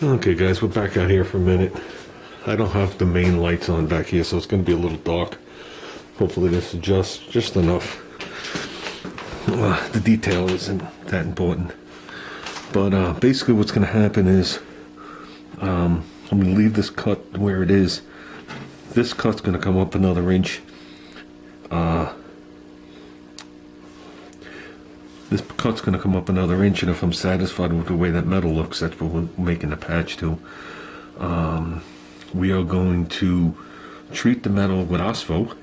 Okay guys, we're back out here for a minute. I don't have the main lights on back here, so it's going to be a little dark. Hopefully this is just enough. The detail isn't that important. But basically what's going to happen is I'm going to leave this cut where it is. This cut's going to come up another inch. This cut's going to come up another inch, and if I'm satisfied with the way that metal looks, that's what we're making the patch to. We are going to treat the metal with Osvo.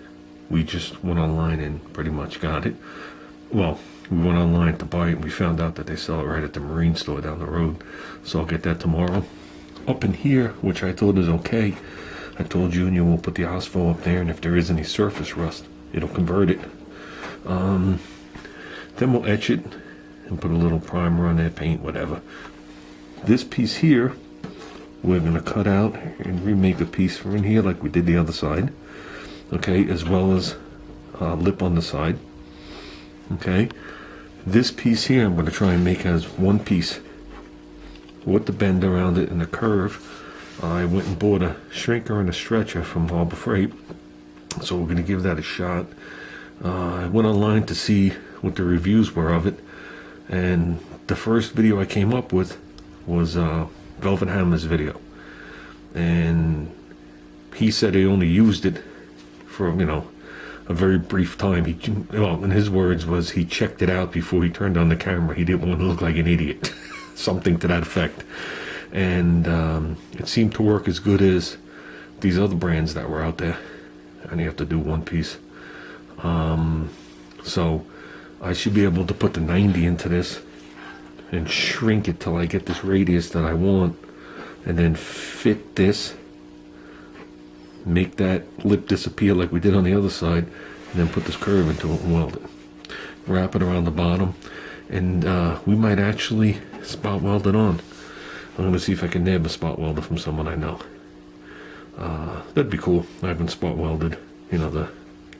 We just went online and pretty much got it. Well, we went online to buy it, and we found out that they sell it right at the marine store down the road. So I'll get that tomorrow. Up in here, which I thought is okay, I told Junior we'll put the Osvo up there, and if there is any surface rust, it'll convert it. Then we'll etch it and put a little primer on there, paint, whatever. This piece here, we're going to cut out and remake a piece for in here like we did the other side. Okay, as well as lip on the side. Okay, this piece here I'm going to try and make as one piece with the bend around it and the curve. I went and bought a shrinker and a stretcher from Harbor Freight, so we're going to give that a shot. I went online to see what the reviews were of it, and the first video I came up with was Velvet Hammer's video, and he said he only used it for, you know, a very brief time. Well, in his words was he checked it out before he turned on the camera. He didn't want to look like an idiot. Something to that effect. And it seemed to work as good as these other brands that were out there. And you have to do one piece. So I should be able to put the 90 into this and shrink it till I get this radius that I want, and then fit this, make that lip disappear like we did on the other side, and then put this curve into it and weld it. Wrap it around the bottom, and we might actually spot weld it on. I'm going to see if I can nab a spot welder from someone I know. That'd be cool. I haven't spot welded, you know, the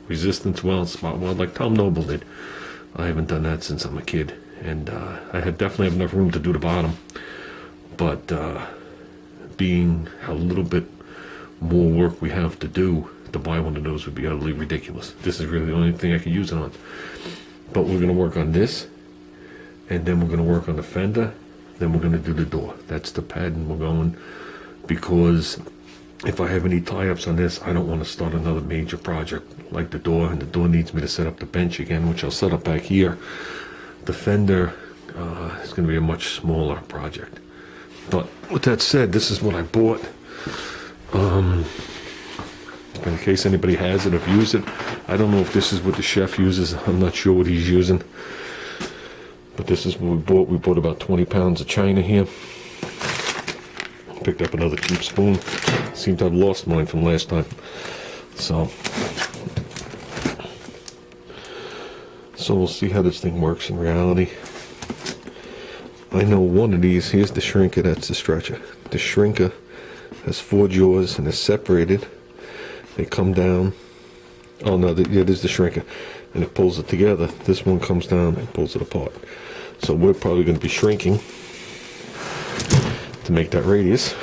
resistance weld, spot weld like Tom Noble did. I haven't done that since I'm a kid, and I definitely have enough room to do the bottom, but being a little bit more work we have to do, to buy one of those would be utterly ridiculous. This is really the only thing I can use it on. But we're going to work on this, and then we're going to work on the fender, then we're going to do the door. That's the pattern we're going, because if I have any tie-ups on this, I don't want to start another major project like the door, and the door needs me to set up the bench again, which I'll set up back here. The fender is going to be a much smaller project. But with that said, this is what I bought. In case anybody has it or used it, I don't know if this is what the chef uses. I'm not sure what he's using. But this is what we bought. We bought about 20 pounds of china here. Picked up another cheap spoon. Seem to have lost mine from last time. So we'll see how this thing works in reality. I know one of these, here's the shrinker, that's the stretcher. The shrinker has 4 jaws and is separated. They come down. Oh no, yeah, this is the shrinker. And it pulls it together. This one comes down and pulls it apart. So we're probably going to be shrinking to make that radius.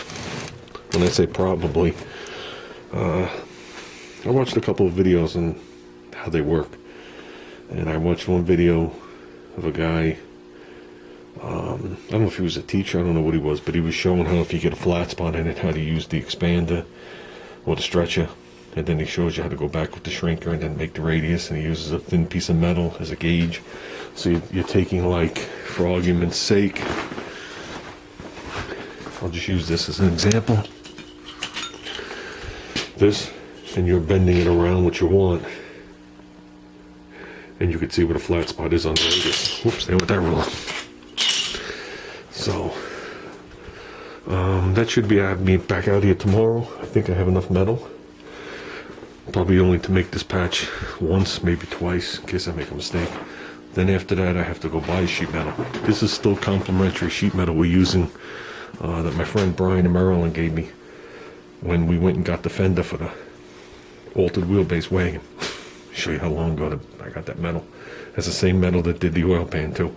When I say probably, I watched a couple of videos on how they work, and I watched one video of a guy, I don't know if he was a teacher, I don't know what he was, but he was showing how if you get a flat spot in it, how to use the expander or the stretcher, and then he shows you how to go back with the shrinker and then make the radius, and he uses a thin piece of metal as a gauge. So you're taking, like, for argument's sake, I'll just use this as an example. This, and you're bending it around what you want. And you can see what a flat spot is on the radius. Whoops, there with that ruler. So, that should be, have me back out here tomorrow. I think I have enough metal. Probably only to make this patch once, maybe twice, in case I make a mistake. Then after that, I have to go buy sheet metal. This is still complimentary sheet metal we're using, that my friend Brian in Maryland gave me when we went and got the fender for the altered wheelbase wagon. Show you how long ago I got that metal. That's the same metal that did the oil pan too.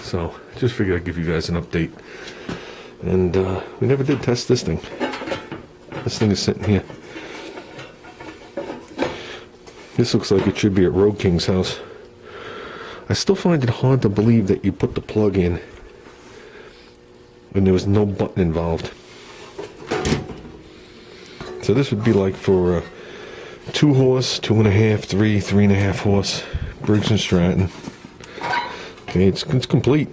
So just figured I'd give you guys an update. And we never did test this thing. This thing is sitting here. This looks like it should be at Road King's house. I still find it hard to believe that you put the plug in and there was no button involved. So this would be like for 2 horse, 2.5, 3, 3.5 horse Briggs and Stratton. Okay, it's complete.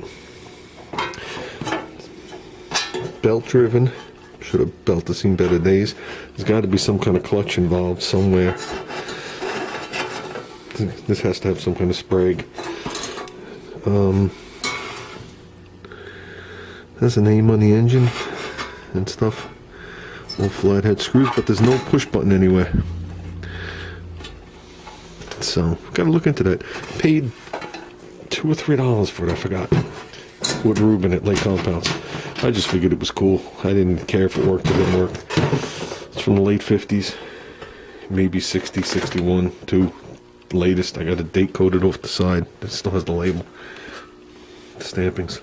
Belt driven. Should have belt has seen better days. There's got to be some kind of clutch involved somewhere. This has to have some kind of Sprague. There's a name on the engine and stuff. All flathead screws, but there's no push button anywhere. So, gotta look into that. Paid $2 or $3 for it, I forgot. With Ruben at Lake Compounds. I just figured it was cool. I didn't care if it worked or didn't work. It's from the late 50s. Maybe 60, 61, too. Latest. I got a date coded off the side. It still has the label. The stampings.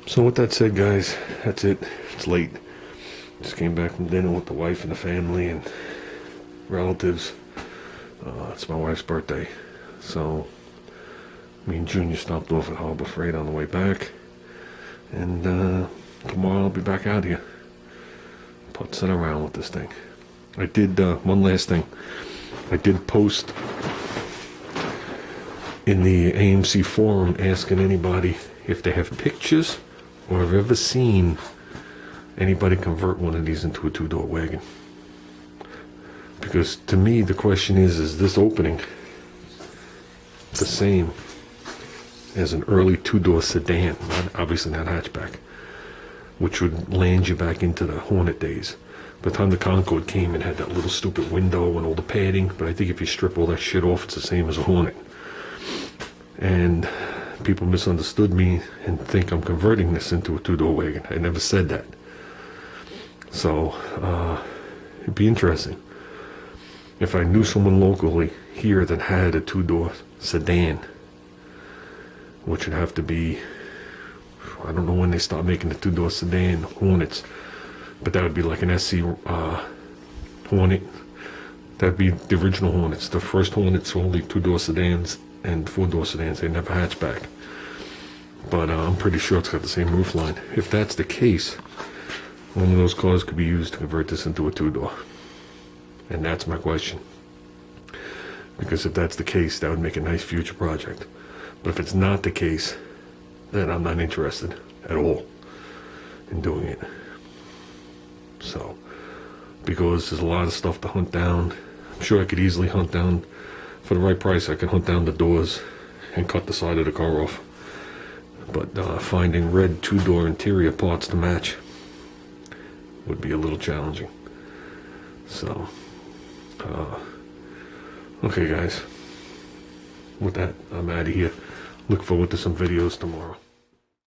So with that said, guys, that's it. It's late. Just came back from dinner with the wife and the family and relatives. It's my wife's birthday. So me and Junior stopped off at Harbor Freight on the way back. And tomorrow I'll be back out here. Putzing around with this thing. I did, one last thing. I did post in the AMC forum asking anybody if they have pictures or have ever seen anybody convert one of these into a 2-door wagon. Because to me the question is this opening the same as an early 2-door sedan? Obviously not hatchback, which would land you back into the Hornet days. By the time the Concorde came, it had that little stupid window and all the padding, but I think if you strip all that shit off, it's the same as a Hornet. And people misunderstood me and think I'm converting this into a 2-door wagon. I never said that. So, it'd be interesting if I knew someone locally here that had a 2-door sedan, which would have to be, I don't know when they start making the 2-door sedan Hornets, but that would be like an SC Hornet. That'd be the original Hornets. The first Hornets were only 2-door sedans and 4-door sedans. They never hatchback. But I'm pretty sure it's got the same roof line. If that's the case, one of those cars could be used to convert this into a 2-door. And that's my question. Because if that's the case, that would make a nice future project. But if it's not the case, then I'm not interested at all in doing it. So, because there's a lot of stuff to hunt down. I'm sure I could easily hunt down, for the right price, I could hunt down the doors and cut the side of the car off. But finding red 2-door interior parts to match would be a little challenging. So, okay guys, with that, I'm out of here. Look forward to some videos tomorrow.